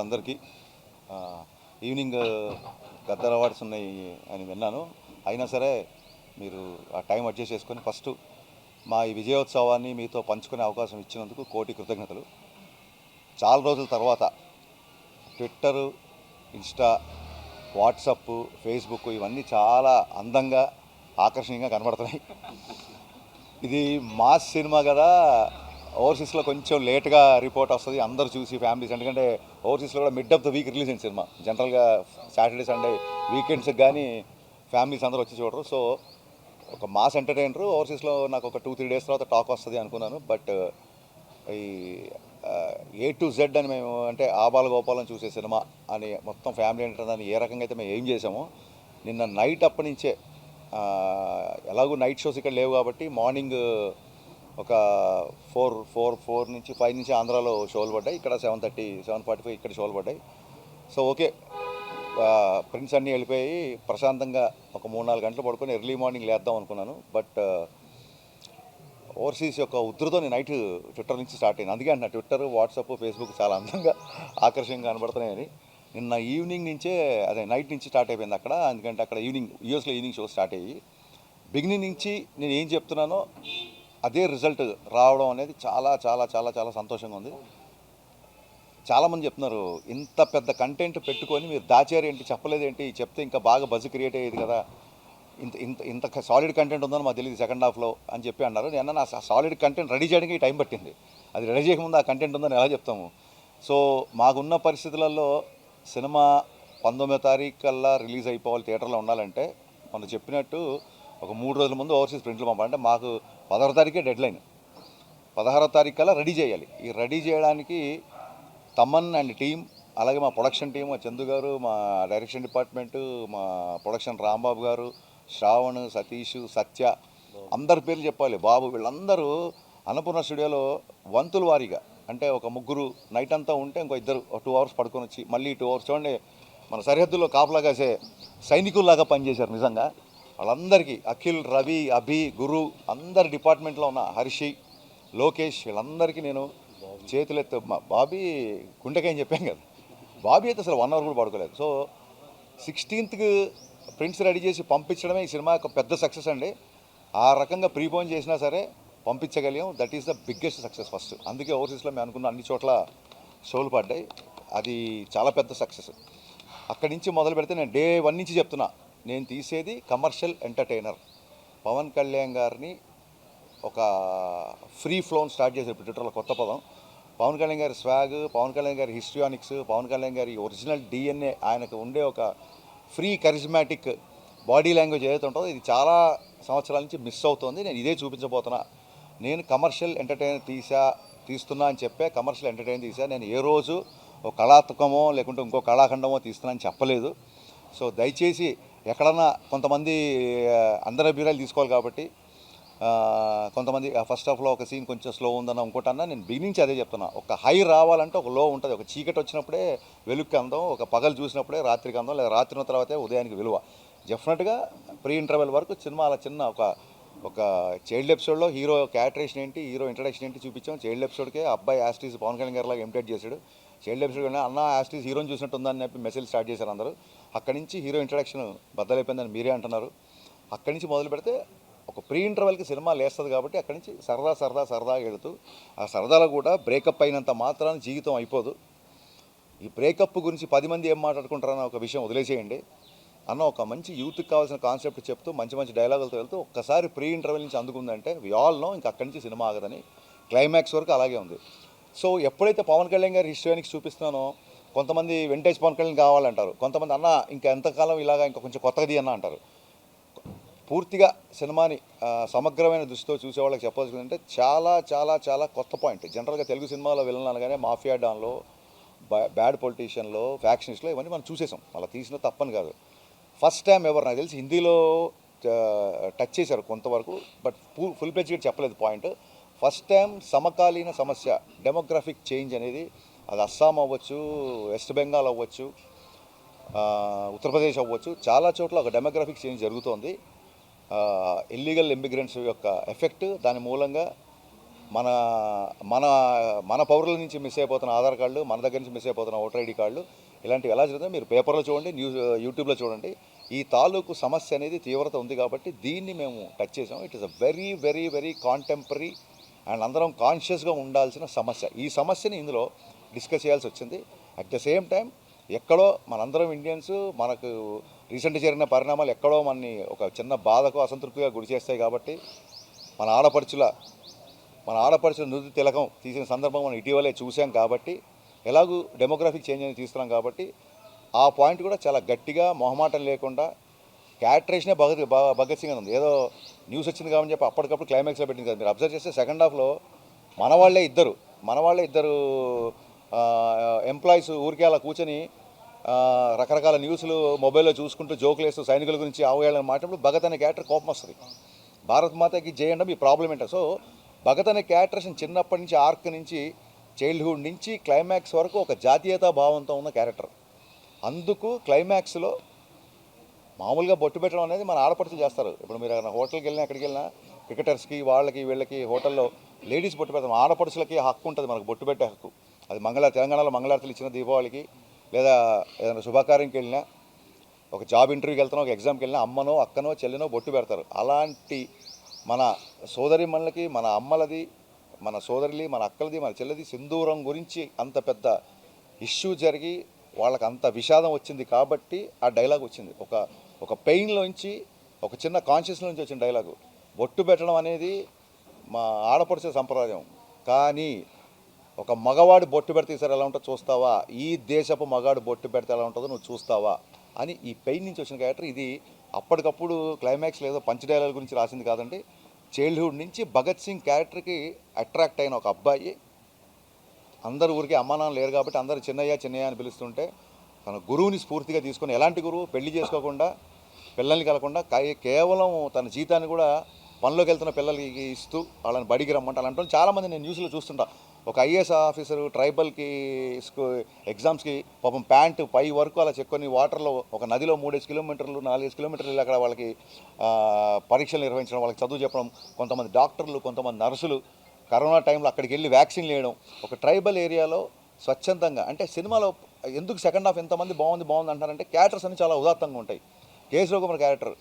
అందరికీ evening Gaddar awards ఉన్నాయి అని విన్నాను. అయినా సరే మీరు ఆ టైం అడ్జస్ట్ చేసుకొని ఫస్ట్ మా ఈ విజయోత్సవాన్ని మీతో పంచుకునే అవకాశం ఇచ్చినందుకు కోటి కృతజ్ఞతలు. చాలా రోజుల తర్వాత ట్విట్టరు, ఇన్స్టా, వాట్సప్, ఫేస్బుక్ ఇవన్నీ చాలా అందంగా ఆకర్షణీయంగా కనబడుతున్నాయి. ఇది మాస్ సినిమా కదా, ఓవర్సీస్లో కొంచెం లేట్గా రిపోర్ట్ వస్తుంది, అందరూ చూసి ఫ్యామిలీస్. ఎందుకంటే ఓవర్సీస్లో కూడా mid of the week release అయిన సినిమా. జనరల్గా సాటర్డే సండే వీకెండ్స్కి కానీ ఫ్యామిలీస్ అందరూ వచ్చి చూడరు. సో ఒక మాస్ ఎంటర్టైనర్ ఓవర్సీస్లో నాకు ఒక 2-3 డేస్ తర్వాత టాక్ వస్తుంది అనుకున్నాను. బట్ ఈ ఏ టు జెడ్ అని మేము అంటే ఆబాల గోపాలం చూసే సినిమా అని మొత్తం ఫ్యామిలీ ఎంటర్టైనర్ ఏ రకంగా అయితే మేము ఏం చేసామో నిన్న నైట్ అప్పటి నుంచే ఎలాగో నైట్ షోస్ ఇక్కడ లేవు కాబట్టి మార్నింగ్ ఒక 4 నుంచి 5 నుంచి ఆంధ్రాలో షోలు పడ్డాయి. ఇక్కడ 7:30 7:45 ఇక్కడ షోలు పడ్డాయి. సో ఓకే, ప్రిన్స్ అన్నీ వెళ్ళిపోయి ప్రశాంతంగా ఒక 3-4 గంటలు పడుకొని ఎర్లీ మార్నింగ్ లేద్దాం అనుకున్నాను. బట్ ఓవర్సీస్ యొక్క ఉధృతం నైట్ ట్విట్టర్ నుంచి స్టార్ట్ అయింది. అందుకే అంటున్నా, ట్విట్టర్, వాట్సాప్, ఫేస్బుక్ చాలా అందంగా ఆకర్షణీయంగా కనబడుతున్నాయని. నిన్న ఈవినింగ్ నుంచే అదే నైట్ నుంచి స్టార్ట్ అయిపోయింది అక్కడ. ఎందుకంటే అక్కడ యూఎస్లో ఈవినింగ్ షో స్టార్ట్ అయ్యి బిగినింగ్ నుంచి నేను ఏం చెప్తున్నానో అదే రిజల్ట్ రావడం అనేది చాలా చాలా చాలా చాలా సంతోషంగా ఉంది. చాలామంది చెప్తున్నారు, ఇంత పెద్ద కంటెంట్ పెట్టుకొని మీరు దాచారేంటి, చెప్పలేదేంటి, చెప్తే ఇంకా బాగా బజ్ క్రియేట్ అయ్యేది కదా, ఇంత ఇంత ఇంత సాలిడ్ కంటెంట్ ఉందని మాకు తెలియదు సెకండ్ హాఫ్లో అని చెప్పి అన్నారు. నేను నా సాలిడ్ కంటెంట్ రెడీ చేయడానికి టైం పట్టింది. అది రెడీ చేయకముందు ఆ కంటెంట్ ఉందని ఎలా చెప్తాము? సో మాకున్న పరిస్థితులలో సినిమా 19వ తారీఖు కల్లా రిలీజ్ అయిపోవాలి, థియేటర్లో ఉండాలంటే మనం చెప్పినట్టు ఒక 3 రోజుల ముందు ఓవర్సీస్ ప్రింట్లు పంపాలంటే మాకు 16వ తారీఖే డెడ్ లైన్. 16వ తారీఖు కల్లా రెడీ చేయాలి. ఈ రెడీ చేయడానికి తమన్ అండ్ టీం, అలాగే మా ప్రొడక్షన్ టీం, మా చందు గారు, మా డైరెక్షన్ డిపార్ట్మెంటు, మా ప్రొడక్షన్ రాంబాబు గారు, శ్రావణ్, సతీష్, సత్య, అందరి పేర్లు చెప్పాలి, బాబు, వీళ్ళందరూ అన్నపూర్ణ స్టూడియోలో వంతుల వారీగా అంటే ఒక ముగ్గురు నైట్ అంతా ఉంటే ఇంకో 2 అవర్స్ పడుకొని వచ్చి మళ్ళీ 2 అవర్స్ చూడండి, మన సరిహద్దుల్లో కాపలా కాసే సైనికుల్లాగా పనిచేశారు నిజంగా. వాళ్ళందరికీ అఖిల్, రవి, అభి, గురు, అందరి డిపార్ట్మెంట్లో ఉన్న హర్షి, లోకేష్, వీళ్ళందరికీ నేను చేతులెత్తి బాబీ గుండెకాయని చెప్పాను కదా, బాబీ అయితే అసలు 1 అవర్ కూడా పడుకోలేదు. సో 16th ప్రింట్స్ రెడీ చేసి పంపించడమే ఈ సినిమా యొక్క పెద్ద సక్సెస్ అండి. ఆ రకంగా ప్రీపోన్ చేసినా సరే పంపించగలిగాం. That is the biggest success first. అందుకే ఓవర్సీస్లో మేము అనుకున్న అన్ని చోట్ల షోలు పడ్డాయి. అది చాలా పెద్ద సక్సెస్. అక్కడి నుంచి మొదలు పెడితే నేను డే 1 నుంచి చెప్తున్నా, నేను తీసేది కమర్షియల్ ఎంటర్టైనర్. పవన్ కళ్యాణ్ గారిని ఒక ఫ్రీ ఫ్లోన్ స్టార్ట్ చేశారు ట్విట్టర్లో, కొత్త పదం. పవన్ కళ్యాణ్ గారి స్వాగ్, పవన్ కళ్యాణ్ గారి హిస్ట్రియానిక్స్, పవన్ కళ్యాణ్ గారి ఒరిజినల్ డిఎన్ఏ, ఆయనకు ఉండే ఒక ఫ్రీ కరిజ్మాటిక్ బాడీ లాంగ్వేజ్ ఏదైతే ఉంటుందో ఇది చాలా సంవత్సరాల నుంచి మిస్ అవుతుంది. నేను ఇదే చూపించబోతున్నా. నేను కమర్షియల్ ఎంటర్టైనర్ తీస్తున్నా అని చెప్పే కమర్షియల్ ఎంటర్టైనర్ తీసా. నేను ఏ రోజు ఒక కళాత్మకమో లేకుంటే ఇంకో కళాఖండమో తీస్తున్నా అని చెప్పలేదు. సో దయచేసి ఎక్కడన్నా కొంతమంది అందరి అభిప్రాయాలు తీసుకోవాలి కాబట్టి కొంతమంది ఫస్ట్ హాఫ్లో ఒక సీన్ కొంచెం స్లో ఉందన్న ఇంకోటన్నా, నేను బిగినించి అదే చెప్తున్నా. ఒక హై రావాలంటే ఒక లో ఉంటుంది. ఒక చీకటి వచ్చినప్పుడే వెలుగుకి అందం, ఒక పగలు చూసినప్పుడే రాత్రికి అందం, లేదా రాత్రి తర్వాతే ఉదయానికి విలువ. డెఫినెట్గా ప్రీ ఇంటర్వెల్ వరకు సినిమా అలా చిన్న ఒక చైల్డ్ ఎపిసోడ్లో హీరో క్యారెక్టరేషన్ ఏంటి, హీరో ఇంట్రడక్షన్ ఏంటి చూపించాం. చైల్డ్ ఎపిసోడ్కే అబ్బాయి యాస్టీస్ పవన్ కళ్యాణ్ గారిలాగా ఇమిటేట్ చేశాడు. చైల్డ్ ఎపిసోడ్ అన్న యాస్టీస్ హీరోని చూసినట్టు ఉందని చెప్పి మెసేజ్ స్టార్ట్ చేశారు అందరూ. అక్కడి నుంచి హీరో ఇంట్రడక్షన్ బద్దలైపోయిందని మీరే అంటున్నారు. అక్కడి నుంచి మొదలు పెడితే ఒక ప్రీ ఇంటర్వెల్కి సినిమా లేస్తుంది కాబట్టి అక్కడి నుంచి సరదాగా వెళుతూ ఆ సరదాలో కూడా బ్రేకప్ అయినంత మాత్రాన జీవితం అయిపోదు. ఈ బ్రేకప్ గురించి 10 మంది ఏం మాట్లాడుకుంటారన్న ఒక విషయం వదిలేసేయండి అన్న. ఒక మంచి యూత్కి కావాల్సిన కాన్సెప్ట్ చెప్తూ మంచి డైలాగులతో వెళ్తూ ఒక్కసారి ప్రీ ఇంటర్వెల్ నుంచి అందుకుందంటే వి ఆల్ నో ఇంకా అక్కడి నుంచి సినిమా ఆగదని. క్లైమాక్స్ వరకు అలాగే ఉంది. సో ఎప్పుడైతే పవన్ కళ్యాణ్ గారి హిస్టరీకి చూపిస్తున్నానో కొంతమంది వెంటేజ్ పవన్ కళ్యాణ్ కావాలంటారు, కొంతమంది అన్న ఇంకా ఎంతకాలం ఇలాగా ఇంకా కొంచెం కొత్తది అన్న అంటారు. పూర్తిగా సినిమాని సమగ్రమైన దృష్టితో చూసేవాళ్ళకి చెప్పాల్సిందంటే చాలా చాలా చాలా కొత్త పాయింట్. జనరల్గా తెలుగు సినిమాలో విలన్ అనగానే మాఫియా డాన్లో, బ్యాడ్ పొలిటీషియన్లో, ఫ్యాక్షనిస్ట్లో ఇవన్నీ మనం చూసేసాం. అలా తీసిన తప్పని కాదు. ఫస్ట్ టైం ఎవరు నాకు తెలిసి హిందీలో టచ్ చేశారు కొంతవరకు, బట్ ఫుల్ పేజ్గా చెప్పలేదు పాయింట్. ఫస్ట్ టైం సమకాలీన సమస్య డెమోగ్రఫిక్ చేంజ్ అనేది, అది అస్సాం అవ్వచ్చు, వెస్ట్ బెంగాల్ అవ్వచ్చు, ఉత్తరప్రదేశ్ అవ్వచ్చు, చాలా చోట్ల ఒక డెమోగ్రఫిక్ చేంజ్ జరుగుతోంది. ఇల్లీగల్ ఇమిగ్రెంట్స్ యొక్క ఎఫెక్ట్, దాని మూలంగా మన మన మన పౌరుల నుంచి మిస్ అయిపోతున్న ఆధార్ కార్డులు, మన దగ్గర నుంచి మిస్ అయిపోతున్న ఓటర్ ఐడి కార్డులు, ఇలాంటివి ఎలా జరుగుతాయి మీరు పేపర్లో చూడండి, యూట్యూబ్లో చూడండి. ఈ తాలూకు సమస్య అనేది తీవ్రత ఉంది కాబట్టి దీన్ని మేము టచ్ చేసాం. It is a very very very contemporary and అందరం కాన్షియస్గా ఉండాల్సిన సమస్య. ఈ సమస్యని ఇందులో డిస్కస్ చేయాల్సి వచ్చింది. అట్ ద సేమ్ టైం ఎక్కడో మనందరం ఇండియన్స్, మనకు రీసెంట్గా జరిగిన పరిణామాలు ఎక్కడో మనని ఒక చిన్న బాధకు అసంతృప్తిగా గురి చేస్తాయి కాబట్టి మన ఆడపడుచుల నుది తిలకం తీసిన సందర్భం మనం ఇటీవలే చూసాం కాబట్టి, ఎలాగూ డెమోగ్రఫిక్ చేంజ్ అనేది తీస్తున్నాం కాబట్టి ఆ పాయింట్ కూడా చాలా గట్టిగా మొహమాటం లేకుండా క్యారెక్టరేషనే భగత్ సింగ్ అని ఉంది. ఏదో న్యూస్ వచ్చింది కాబట్టి చెప్పి అప్పటికప్పుడు క్లైమాక్స్లో పెట్టింది కదా. మీరు అబ్జర్వ్ చేస్తే సెకండ్ హాఫ్లో మన వాళ్ళే ఇద్దరు ఎంప్లాయీస్ ఊరికే అలా కూర్చొని రకరకాల న్యూస్లు మొబైల్లో చూసుకుంటూ జోకులు వేస్తూ సైనికుల గురించి ఆవేయాలని మాట్లాడినప్పుడు భగత్ అనే క్యారెక్టర్ కోపం వస్తుంది. భారత్ మాతకి జై అనడం ఈ ప్రాబ్లం ఏంటో. సో భగత్ అనే క్యారెక్టర్స్ని చిన్నప్పటి నుంచి ఆర్క్ నుంచి చైల్డ్హుడ్ నుంచి క్లైమాక్స్ వరకు ఒక జాతీయతా భావంతో ఉన్న క్యారెక్టర్. అందుకు క్లైమాక్స్లో మామూలుగా బొట్టు పెట్టడం అనేది మన ఆడపడుచులు చేస్తారు. ఇప్పుడు మీరు హోటల్కి వెళ్ళినా ఎక్కడికి వెళ్ళినా క్రికెటర్స్కి వీళ్ళకి హోటల్లో లేడీస్ బొట్టు పెడతాం. ఆడపడుచులకి హక్కు ఉంటుంది మనకు బొట్టు పెట్టే హక్కు. అది తెలంగాణలో మంగళారతులు ఇచ్చిన దీపావళికి లేదా ఏదైనా శుభకార్యంకి వెళ్ళినా, ఒక జాబ్ ఇంటర్వ్యూకి వెళ్తున్నా, ఒక ఎగ్జామ్కి వెళ్ళినా అమ్మనో అక్కనో చెల్లినో బొట్టు పెడతారు. అలాంటి మన సోదరిమణులకి, మన అమ్మలది, మన సోదరులి, మన అక్కలది, మన చెల్లిది సింధూరం గురించి అంత పెద్ద ఇష్యూ జరిగి వాళ్ళకి అంత విషాదం వచ్చింది కాబట్టి ఆ డైలాగ్ వచ్చింది. ఒక పెయిన్లోంచి, ఒక చిన్న కాన్షియస్ నుంచి వచ్చిన డైలాగు. బొట్టు పెట్టడం అనేది మా ఆడపడిచే సంప్రదాయం. కానీ ఒక మగవాడు బొట్టు పెడితే సరే ఎలా ఉంటుందో చూస్తావా, ఈ దేశపు మగాడు బొట్టు పెడితే ఎలా ఉంటుందో నువ్వు చూస్తావా అని ఈ పెయిన్ నుంచి వచ్చిన క్యారెక్టర్ ఇది. అప్పటికప్పుడు క్లైమాక్స్ లేదో పంచ్ డైలాగ్ గురించి రాసింది కాదండి. చైల్డ్హుడ్ నుంచి భగత్ సింగ్ క్యారెక్టర్కి అట్రాక్ట్ అయిన ఒక అబ్బాయి, అందరు ఊరికి అమ్మా నాన్న లేరు కాబట్టి అందరూ చిన్నయ్య అని పిలుస్తుంటే తన గురువుని స్ఫూర్తిగా తీసుకొని, ఎలాంటి గురువు, పెళ్లి చేసుకోకుండా పిల్లల్ని కలకుండా కేవలం తన జీతాన్ని కూడా పనిలోకి వెళ్తున్న పిల్లలకి ఇస్తూ వాళ్ళని బడికి రమ్మంటే అలాంటి చాలామంది నేను న్యూస్లో చూస్తుంటా. ఒక ఐఏఎస్ ఆఫీసరు ట్రైబల్కి ఎగ్జామ్స్కి పాపం ప్యాంటు పై వరకు అలా చెక్కొని వాటర్లో ఒక నదిలో 3 కిలోమీటర్లు 4 కిలోమీటర్లు అక్కడ వాళ్ళకి పరీక్షలు నిర్వహించడం, వాళ్ళకి చదువు చెప్పడం, కొంతమంది డాక్టర్లు, కొంతమంది నర్సులు కరోనా టైంలో అక్కడికి వెళ్ళి వ్యాక్సిన్ వేయడం, ఒక ట్రైబల్ ఏరియాలో స్వచ్ఛందంగా. అంటే సినిమాలో ఎందుకు సెకండ్ హాఫ్ ఎంతమంది బాగుంది అంటారంటే క్యారెక్టర్స్ అన్ని చాలా ఉదాత్తంగా ఉంటాయి. కేసు రఘుమార్ క్యారెక్టర్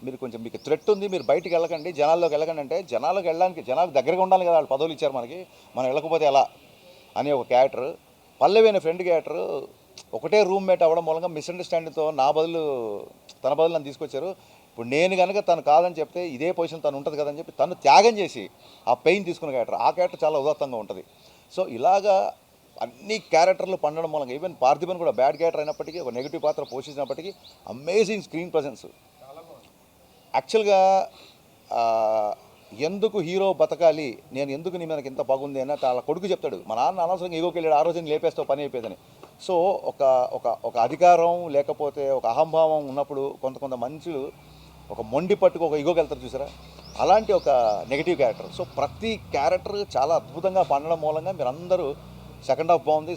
మీకు థ్రెట్ ఉంది, మీరు బయటికి వెళ్ళకండి, జనాల్లోకి వెళ్ళకండి అంటే జనాలకు దగ్గరగా ఉండాలి కదా, వాళ్ళు పదవులు ఇచ్చారు మనకి, మనం వెళ్ళకపోతే ఎలా అని ఒక క్యారెక్టర్. పల్లవి అనే ఫ్రెండ్ క్యారెక్టర్ ఒకటే రూమ్మేట్ అవ్వడం మూలంగా మిస్అండర్స్టాండింగ్తో తన బదులు నన్ను తీసుకొచ్చారు. ఇప్పుడు నేను కనుక తను కాదని చెప్తే ఇదే పొజిషన్ తను ఉంటుంది కదని చెప్పి తను త్యాగం చేసి ఆ పెయిన్ తీసుకున్న క్యారెక్టర్, ఆ క్యారెక్టర్ చాలా ఉదాత్తంగా ఉంటుంది. సో ఇలాగా అన్ని క్యారెక్టర్లు పండడం మూలంగా ఈవెన్ పార్థిబన్ కూడా బ్యాడ్ క్యారెక్టర్ అయినప్పటికీ, ఒక నెగిటివ్ పాత్ర పోషించినప్పటికీ అమేజింగ్ స్క్రీన్ ప్రజెన్స్. యాక్చువల్గా ఎందుకు హీరో బతకాలి, నేను ఎందుకు నీ మనకి ఇంత బాగుంది అని వాళ్ళ కొడుకు చెప్తాడు. మా నాన్న అనవసరంగా ఈగోకి వెళ్ళాడు, ఆ రోజుని లేపేస్తావు పని అయిపోయిందని. సో ఒక అధికారం లేకపోతే ఒక అహంభావం ఉన్నప్పుడు కొంత మనుషులు ఒక మొండి పట్టుకు ఒక ఈగోకి వెళ్తారు చూసారా, అలాంటి ఒక నెగిటివ్ క్యారెక్టర్. సో ప్రతి క్యారెక్టర్ చాలా అద్భుతంగా పండడం మూలంగా మీరు అందరూ సెకండ్ హాఫ్ బాగుంది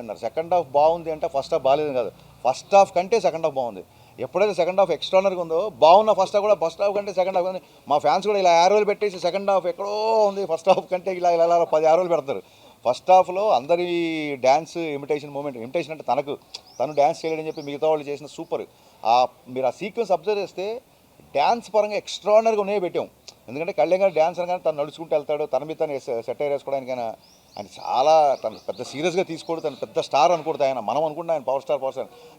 అన్నారు. సెకండ్ హాఫ్ బాగుంది అంటే ఫస్ట్ హాఫ్ బాగాలేదు కాదు, ఫస్ట్ హాఫ్ కంటే సెకండ్ హాఫ్ బాగుంది. ఎప్పుడైతే సెకండ్ హాఫ్ ఎక్స్ట్రానర్గా ఉందో, బాగున్న ఫస్ట్ హాఫ్ కంటే సెకండ్ హాఫ్. మా ఫ్యాన్స్ కూడా ఇలా యారోలు పెట్టేసి సెకండ్ హాఫ్ ఎక్కడో ఉంది, ఫస్ట్ హాఫ్ కంటే ఇలా 10 యారోలు పెడతారు. ఫస్ట్ హాఫ్లో అందరి డ్యాన్స్ ఇమిటేషన్ అంటే తను డ్యాన్స్ చేయలేడని చెప్పి మిగతా వాళ్ళు చేసిన సూపర్. మీరు ఆ సీక్వెన్స్ అబ్జర్వ్ చేస్తే డ్యాన్స్ పరంగా ఎక్స్ట్రానర్గా ఉన్నాయో పెట్టాం. ఎందుకంటే కళ్యాణ్ గారు డ్యాన్స్ అనగానే తను నడుచుకుంటూ వెళ్తాడు, తన మీద తను సెటైర్ వేసుకోవడానికైనా ఆయన చాలా తను పెద్ద సీరియస్గా తీసుకోడు, తను పెద్ద స్టార్ అనుకోడు. మనం అనుకుంటే ఆయన పవర్ స్టార్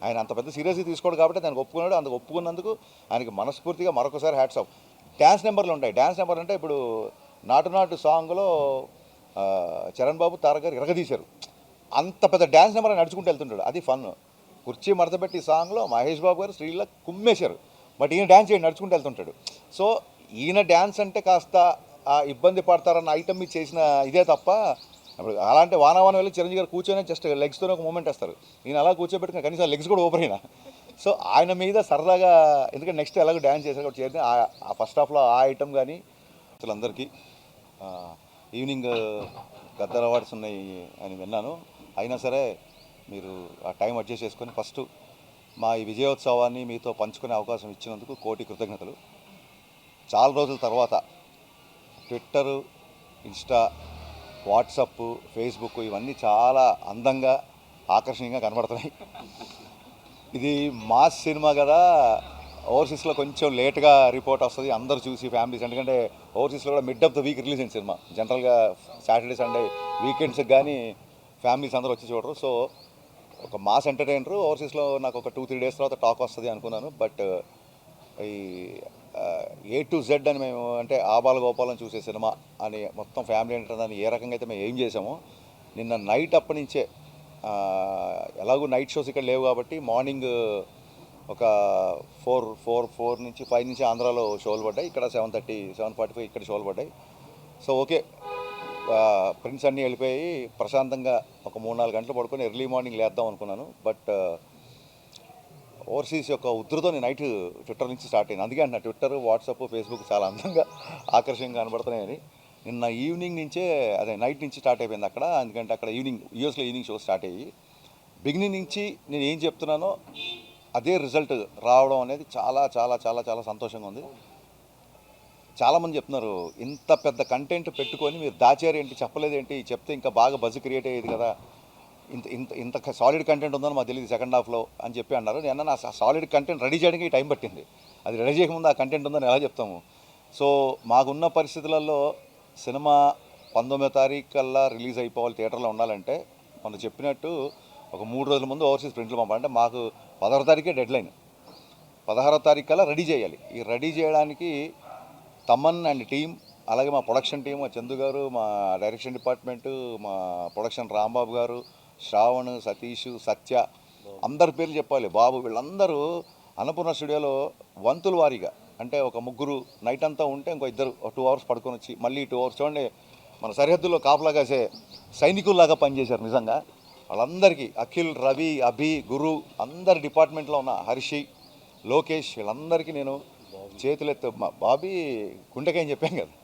ఆయన అంత పెద్ద సీరియస్గా తీసుకోడు కాబట్టి దానికి ఒప్పుకున్నాడు. అందుకు ఒప్పుకున్నందుకు ఆయనకి మనస్ఫూర్తిగా మరొకసారి హ్యాట్స్ ఆఫ్. డ్యాన్స్ నెంబర్లు ఉంటాయి. డ్యాన్స్ నెంబర్ అంటే ఇప్పుడు నాటు సాంగ్లో చరణ్ బాబు తారక్ గారు ఇరగదీశారు. అంత పెద్ద డ్యాన్స్ నెంబర్ నడుచుకుంటూ వెళ్తుంటాడు, అది ఫన్. కుర్చీ మడతపెట్టి సాంగ్లో మహేష్ బాబు గారు స్త్రీలో కుమ్మేశారు, బట్ ఈయన డ్యాన్స్ చేయండి నడుచుకుంటూ వెళ్తుంటాడు. సో ఈయన డ్యాన్స్ అంటే కాస్త ఇబ్బంది పడతారన్న ఐటమ్ మీద చేసిన ఇదే తప్ప, ఇప్పుడు అలాంటి వానవాన వెళ్ళి చిరంజీవి గారు కూర్చొని జస్ట్ లెగ్స్తోనే ఒక మూమెంట్ వేస్తారు, ఈయన అలా కూర్చోబెట్టుకుని కనీసం లెగ్స్ కూడా ఓపెన్ అయినా. సో ఆయన మీద సరదాగా, ఎందుకంటే నెక్స్ట్ ఎలాగో డ్యాన్స్ చేశారు కాబట్టి చేసి ఆ ఫస్ట్ హాఫ్లో ఆ ఐటమ్ కానీ అందరికీ ఈవినింగ్ గద్దర్ అవార్డ్స్ ఉన్నాయి అని విన్నాను. అయినా సరే మీరు ఆ టైం అడ్జస్ట్ చేసుకొని ఫస్ట్ మా ఈ విజయోత్సవాన్ని మీతో పంచుకునే అవకాశం ఇచ్చినందుకు కోటి కృతజ్ఞతలు. చాలా రోజుల తర్వాత ట్విట్టరు, ఇన్స్టా, వాట్సప్, ఫేస్బుక్ ఇవన్నీ చాలా అందంగా ఆకర్షణీయంగా కనబడుతున్నాయి. ఇది మాస్ సినిమా కదా, ఓవర్సీస్లో కొంచెం లేట్గా రిపోర్ట్ వస్తుంది, అందరూ చూసి ఫ్యామిలీస్. ఎందుకంటే ఓవర్సీస్లో కూడా mid of the week release అయిన సినిమా. జనరల్గా సాటర్డే సండే వీకెండ్స్కి కానీ ఫ్యామిలీస్ అందరూ వచ్చి చూడరు. సో ఒక మాస్ ఎంటర్టైనర్ ఓవర్సీస్లో నాకు ఒక 2-3 డేస్ తర్వాత టాక్ వస్తుంది అనుకున్నాను. బట్ ఈ ఏ టు జెడ్ అని మేము అంటే ఆబాల గోపాలం చూసే సినిమా అని మొత్తం ఫ్యామిలీ ఎంటర్టైనర్ అని ఏ రకంగా అయితే మేము ఏం చేసామో, నిన్న నైట్ అప్పటి నుంచే ఎలాగో నైట్ షోస్ ఇక్కడ లేవు కాబట్టి మార్నింగ్ ఒక 4 నుంచి 5 నుంచి ఆంధ్రాలో షోలు పడ్డాయి. ఇక్కడ 7:30, 7:45 ఇక్కడ షోలు పడ్డాయి. సో ఓకే, ప్రిన్స్ అన్నీ వెళ్ళిపోయి ప్రశాంతంగా ఒక 3-4 గంటలు పడుకొని ఎర్లీ మార్నింగ్ లేద్దాం అనుకున్నాను. బట్ ఓవర్సీస్ యొక్క ఉధృతం నైట్ ట్విట్టర్ నుంచి స్టార్ట్ అయింది. అందుకే అంటున్నా, ట్విట్టర్, వాట్సాప్, ఫేస్బుక్ చాలా అందంగా ఆకర్షణీయంగా కనబడుతున్నాయని. నిన్న ఈవినింగ్ నుంచే అదే నైట్ నుంచి స్టార్ట్ అయిపోయింది అక్కడ. ఎందుకంటే అక్కడ యూఎస్లో ఈవినింగ్ షో స్టార్ట్ అయ్యి బిగినింగ్ నుంచి నేను ఏం చెప్తున్నానో అదే రిజల్ట్ రావడం అనేది చాలా చాలా చాలా చాలా సంతోషంగా ఉంది. చాలామంది చెప్తున్నారు, ఇంత పెద్ద కంటెంట్ పెట్టుకొని మీరు దాచారేంటి, చెప్పలేదేంటి, చెప్తే ఇంకా బాగా బజ్ క్రియేట్ అయ్యేది కదా, ఇంత ఇంత ఇంత సాలిడ్ కంటెంట్ ఉందని మాకు తెలియదు సెకండ్ హాఫ్లో అని చెప్పి అన్నారు. నేను నా సాలిడ్ కంటెంట్ రెడీ చేయడానికి టైం పట్టింది. అది రెడీ చేయకముందు ఆ కంటెంట్ ఉందని ఎలా చెప్తాము? సో మాకున్న పరిస్థితులలో సినిమా 19వ తారీఖు కల్లా రిలీజ్ అయిపోవాలి, థియేటర్లో ఉండాలంటే మనం చెప్పినట్టు ఒక 3 రోజుల ముందు ఓవర్సీస్ ప్రింట్లు పంపాలంటే మాకు 16వ తారీఖే డెడ్ లైన్. 16వ తారీఖు కల్లా రెడీ చేయాలి. ఈ రెడీ చేయడానికి తమన్ అండ్ టీం, అలాగే మా ప్రొడక్షన్ టీం, మా చందు గారు, మా డైరెక్షన్ డిపార్ట్మెంటు, మా ప్రొడక్షన్ రాంబాబు గారు, శ్రావణ్, సతీష్, సత్య, అందరి పేర్లు చెప్పాలి, బాబు, వీళ్ళందరూ అన్నపూర్ణ స్టూడియోలో వంతుల వారీగా అంటే ఒక 3 నైట్ అంతా ఉంటే ఇంకో 2 2 అవర్స్ పడుకొని వచ్చి మళ్ళీ 2 అవర్స్ చూడండి, మన సరిహద్దుల్లో కాపలా కాసే సైనికుల్లాగా పనిచేశారు నిజంగా. వాళ్ళందరికీ అఖిల్, రవి, అభి, గురు, అందరి డిపార్ట్మెంట్లో ఉన్న హర్షి, లోకేష్, వీళ్ళందరికీ నేను చేతులెత్తి, మా బాబీ గుండెకాయని చెప్పాను కదా,